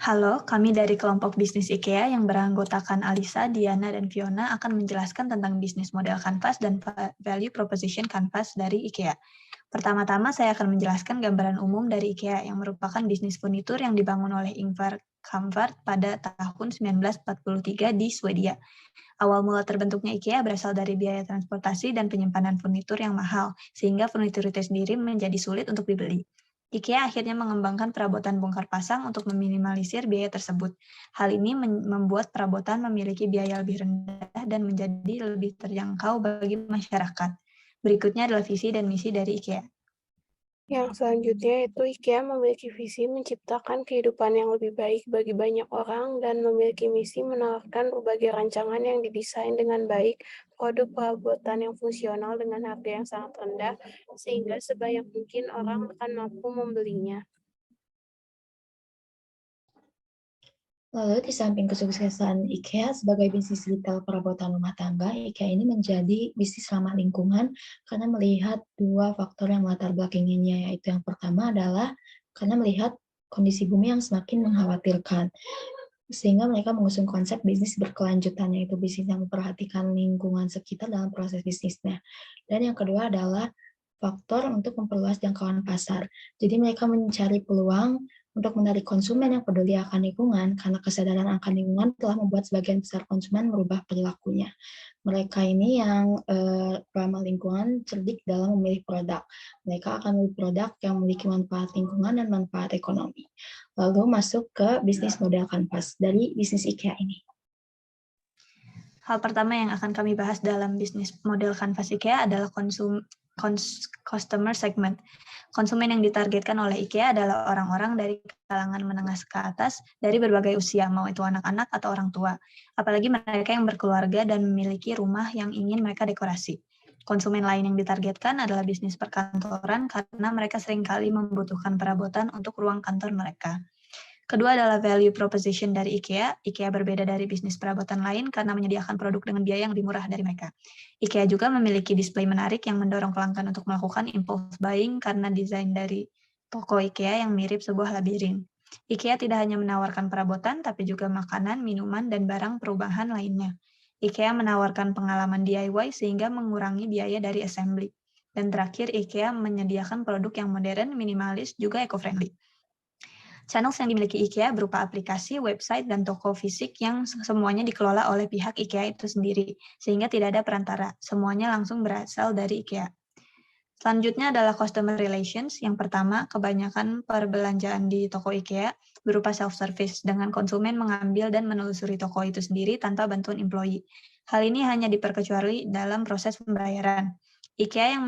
Halo, kami dari kelompok bisnis IKEA yang beranggotakan Alisa, Diana, dan Fiona akan menjelaskan tentang bisnis model Canvas dan value proposition Canvas dari IKEA. Pertama-tama saya akan menjelaskan gambaran umum dari IKEA yang merupakan bisnis furnitur yang dibangun oleh Ingvar Kamprad pada tahun 1943 di Swedia. Awal mula terbentuknya IKEA berasal dari biaya transportasi dan penyimpanan furnitur yang mahal, sehingga furnitur itu sendiri menjadi sulit untuk dibeli. IKEA akhirnya mengembangkan perabotan bongkar pasang untuk meminimalisir biaya tersebut. Hal ini membuat perabotan memiliki biaya lebih rendah dan menjadi lebih terjangkau bagi masyarakat. Berikutnya adalah visi dan misi dari IKEA. Yang selanjutnya itu IKEA memiliki visi menciptakan kehidupan yang lebih baik bagi banyak orang dan memiliki misi menawarkan berbagai rancangan yang didesain dengan baik, produk perabotan yang fungsional dengan harga yang sangat rendah, sehingga sebanyak mungkin orang akan mampu membelinya. Lalu di samping kesuksesan IKEA sebagai bisnis retail perabotan rumah tangga, IKEA ini menjadi bisnis ramah lingkungan karena melihat dua faktor yang melatar belakanginya, yaitu yang pertama adalah karena melihat kondisi bumi yang semakin mengkhawatirkan, sehingga mereka mengusung konsep bisnis berkelanjutan, yaitu bisnis yang memperhatikan lingkungan sekitar dalam proses bisnisnya. Dan yang kedua adalah faktor untuk memperluas jangkauan pasar. Jadi mereka mencari peluang untuk menarik konsumen yang peduli akan lingkungan, karena kesadaran akan lingkungan telah membuat sebagian besar konsumen merubah perilakunya. Mereka ini yang ramah lingkungan cerdik dalam memilih produk. Mereka akan memilih produk yang memiliki manfaat lingkungan dan manfaat ekonomi. Lalu masuk ke bisnis model Canvas dari bisnis IKEA ini. Hal pertama yang akan kami bahas dalam bisnis model Canvas IKEA adalah customer segment. Konsumen yang ditargetkan oleh IKEA adalah orang-orang dari kalangan menengah ke atas dari berbagai usia, mau itu anak-anak atau orang tua. Apalagi mereka yang berkeluarga dan memiliki rumah yang ingin mereka dekorasi. Konsumen lain yang ditargetkan adalah bisnis perkantoran karena mereka seringkali membutuhkan perabotan untuk ruang kantor mereka. Kedua adalah value proposition dari IKEA. IKEA berbeda dari bisnis perabotan lain karena menyediakan produk dengan biaya yang lebih murah dari mereka. IKEA juga memiliki display menarik yang mendorong pelanggan untuk melakukan impulse buying karena desain dari toko IKEA yang mirip sebuah labirin. IKEA tidak hanya menawarkan perabotan, tapi juga makanan, minuman, dan barang perubahan lainnya. IKEA menawarkan pengalaman DIY sehingga mengurangi biaya dari assembly. Dan terakhir, IKEA menyediakan produk yang modern, minimalis, juga eco-friendly. Channels yang dimiliki IKEA berupa aplikasi, website, dan toko fisik yang semuanya dikelola oleh pihak IKEA itu sendiri, sehingga tidak ada perantara. Semuanya langsung berasal dari IKEA. Selanjutnya adalah customer relations. Yang pertama, kebanyakan perbelanjaan di toko IKEA berupa self-service, dengan konsumen mengambil dan menelusuri toko itu sendiri tanpa bantuan employee. Hal ini hanya diperkecuali dalam proses pembayaran. IKEA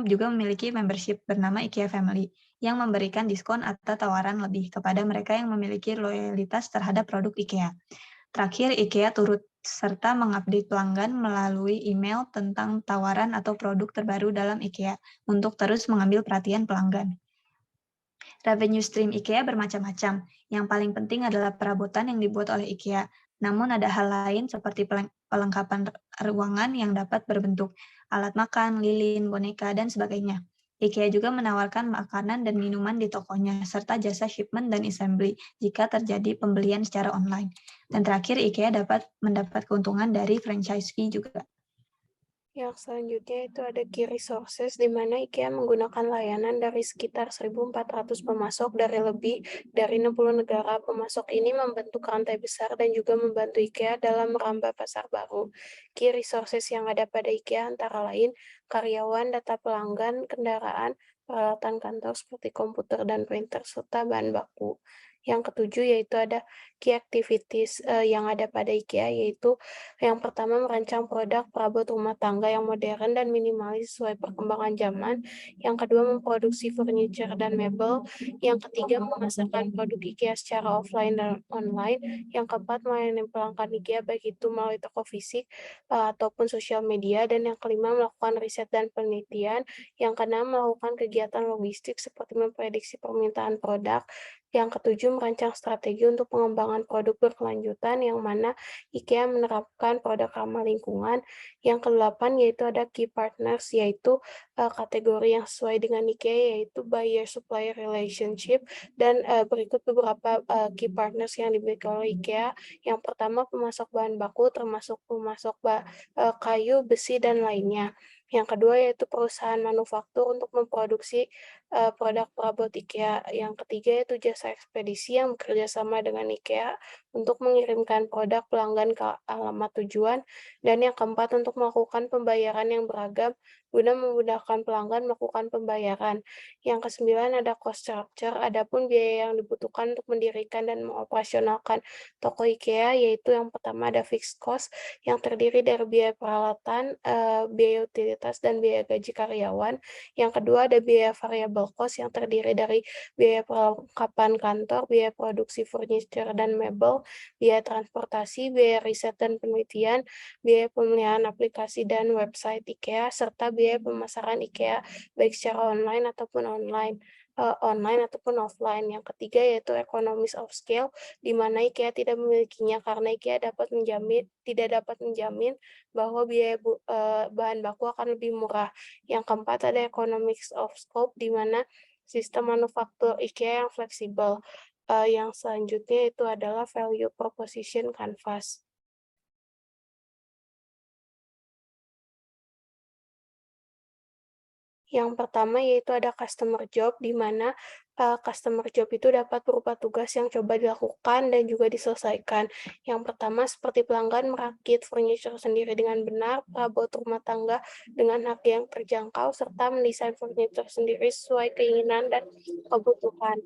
juga memiliki membership bernama IKEA Family, yang memberikan diskon atau tawaran lebih kepada mereka yang memiliki loyalitas terhadap produk IKEA. Terakhir, IKEA turut serta mengupdate pelanggan melalui email tentang tawaran atau produk terbaru dalam IKEA untuk terus mengambil perhatian pelanggan. Revenue stream IKEA bermacam-macam. Yang paling penting adalah perabotan yang dibuat oleh IKEA. Namun ada hal lain seperti pelengkapan ruangan yang dapat berbentuk alat makan, lilin, boneka, dan sebagainya. IKEA juga menawarkan makanan dan minuman di tokonya, serta jasa shipment dan assembly jika terjadi pembelian secara online. Dan terakhir, IKEA dapat mendapat keuntungan dari franchise fee juga. Yang selanjutnya itu ada key resources, di mana IKEA menggunakan layanan dari sekitar 1.400 pemasok dari lebih dari 60 negara. Pemasok ini membentuk rantai besar dan juga membantu IKEA dalam merambah pasar baru. Key resources yang ada pada IKEA antara lain karyawan, data pelanggan, kendaraan, peralatan kantor seperti komputer dan printer, serta bahan baku. Yang ketujuh yaitu ada key activities yang ada pada IKEA, yaitu yang pertama merancang produk perabot rumah tangga yang modern dan minimalis sesuai perkembangan zaman. Yang kedua memproduksi furniture dan mebel. Yang ketiga memasarkan produk IKEA secara offline dan online. Yang keempat melayani pelanggan IKEA baik itu melalui toko fisik ataupun sosial media. Dan yang kelima melakukan riset dan penelitian. Yang keenam melakukan kegiatan logistik seperti memprediksi permintaan produk. Yang ketujuh, merancang strategi untuk pengembangan produk berkelanjutan yang mana IKEA menerapkan produk ramah lingkungan. Yang kedelapan yaitu ada key partners, yaitu kategori yang sesuai dengan IKEA, yaitu buyer-supplier relationship. Dan berikut beberapa key partners yang dimiliki oleh IKEA. Yang pertama, pemasok bahan baku, termasuk pemasok kayu, besi, dan lainnya. Yang kedua yaitu perusahaan manufaktur untuk memproduksi produk perabot IKEA. Yang ketiga yaitu jasa ekspedisi yang bekerja sama dengan IKEA untuk mengirimkan produk pelanggan ke alamat tujuan. Dan yang keempat, untuk melakukan pembayaran yang beragam guna memudahkan pelanggan melakukan pembayaran. Yang kesembilan ada cost structure, adapun biaya yang dibutuhkan untuk mendirikan dan mengoperasionalkan toko IKEA, yaitu yang pertama ada fixed cost yang terdiri dari biaya peralatan, biaya utilitas, dan biaya gaji karyawan. Yang kedua ada biaya variable cost yang terdiri dari biaya perlengkapan kantor, biaya produksi furniture dan mebel, biaya transportasi, biaya riset dan penelitian, biaya pemeliharaan aplikasi dan website IKEA, serta biaya pemasaran IKEA baik secara online ataupun offline. Yang ketiga yaitu economies of scale, di mana IKEA tidak memilikinya karena IKEA tidak dapat menjamin bahwa biaya bahan baku akan lebih murah. Yang keempat ada economics of scope, di mana sistem manufaktur IKEA yang fleksibel. Yang selanjutnya itu adalah value proposition canvas. Yang pertama yaitu ada customer job, di mana customer job itu dapat berupa tugas yang coba dilakukan dan juga diselesaikan. Yang pertama seperti pelanggan merakit furniture sendiri dengan benar, perabot rumah tangga dengan harga yang terjangkau, serta mendesain furniture sendiri sesuai keinginan dan kebutuhan.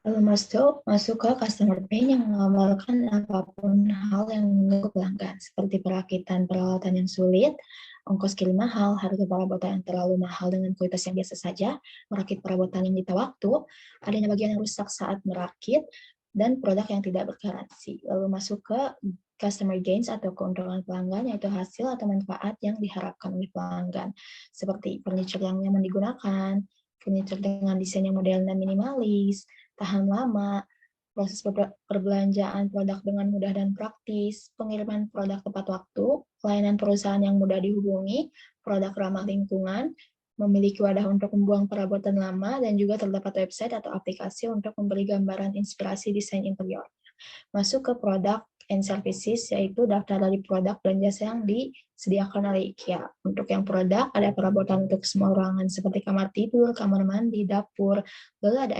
Lalu masuk ke customer pain yang menggambarkan apapun hal yang mengganggu pelanggan, seperti perakitan peralatan yang sulit, ongkos kirim mahal, harga perabotan yang terlalu mahal dengan kualitas yang biasa saja, merakit perabotan yang minta waktu, adanya bagian yang rusak saat merakit, dan produk yang tidak bergaransi. Lalu masuk ke customer gains atau keuntungan pelanggan, yaitu hasil atau manfaat yang diharapkan oleh pelanggan, seperti furniture yang nyaman digunakan, furniture dengan desain yang modern dan minimalis, tahan lama, proses perbelanjaan produk dengan mudah dan praktis, pengiriman produk tepat waktu, pelayanan perusahaan yang mudah dihubungi, produk ramah lingkungan, memiliki wadah untuk membuang perabotan lama, dan juga terdapat website atau aplikasi untuk memberi gambaran inspirasi desain interior. Masuk ke produk and services, yaitu daftar dari produk dan jasa yang disediakan oleh IKEA. Untuk yang produk, ada perabotan untuk semua ruangan seperti kamar tidur, kamar mandi, dapur, lalu ada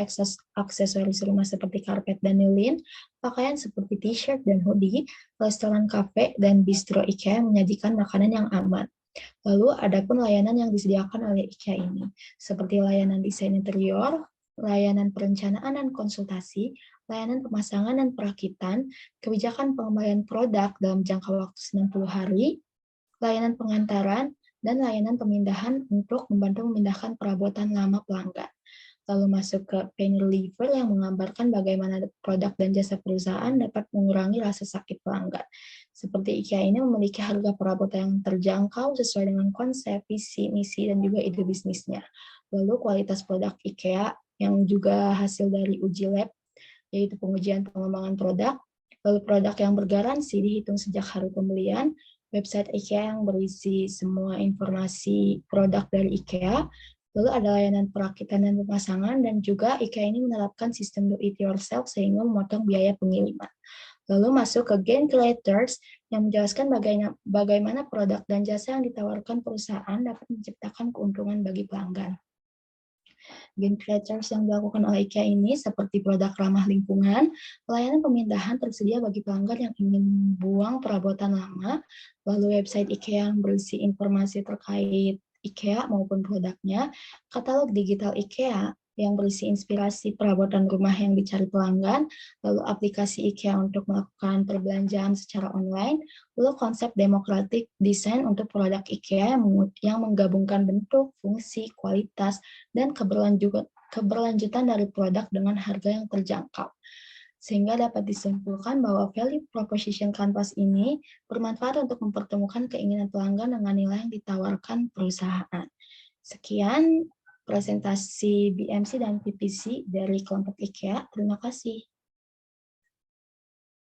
aksesoris rumah seperti karpet dan lilin, pakaian seperti t-shirt dan hoodie, restoran, kafe, dan bistro IKEA yang menyajikan makanan yang aman. Lalu ada pun layanan yang disediakan oleh IKEA ini, seperti layanan desain interior, layanan perencanaan dan konsultasi, layanan pemasangan dan perakitan, kebijakan pengembalian produk dalam jangka waktu 90 hari, layanan pengantaran, dan layanan pemindahan untuk membantu memindahkan perabotan lama pelanggan. Lalu masuk ke pain reliever yang menggambarkan bagaimana produk dan jasa perusahaan dapat mengurangi rasa sakit pelanggan. Seperti IKEA ini memiliki harga perabotan yang terjangkau sesuai dengan konsep, visi, misi, dan juga ide bisnisnya. Lalu kualitas produk IKEA yang juga hasil dari uji lab, yaitu pengujian pengembangan produk, lalu produk yang bergaransi dihitung sejak hari pembelian, website IKEA yang berisi semua informasi produk dari IKEA, lalu ada layanan perakitan dan pemasangan, dan juga IKEA ini menerapkan sistem do it yourself sehingga memotong biaya pengiriman. Lalu masuk ke gain creators yang menjelaskan bagaimana produk dan jasa yang ditawarkan perusahaan dapat menciptakan keuntungan bagi pelanggan. Gain creators yang dilakukan oleh IKEA ini seperti produk ramah lingkungan, layanan pemindahan tersedia bagi pelanggan yang ingin buang perabotan lama, lalu website IKEA yang berisi informasi terkait IKEA maupun produknya, katalog digital IKEA yang berisi inspirasi perabotan rumah yang dicari pelanggan, lalu aplikasi IKEA untuk melakukan perbelanjaan secara online, lalu konsep demokratik desain untuk produk IKEA yang menggabungkan bentuk, fungsi, kualitas, dan keberlanjutan dari produk dengan harga yang terjangkau. Sehingga dapat disimpulkan bahwa value proposition canvas ini bermanfaat untuk mempertemukan keinginan pelanggan dengan nilai yang ditawarkan perusahaan. Sekian presentasi BMC dan PPC dari kelompok IKEA. Terima kasih.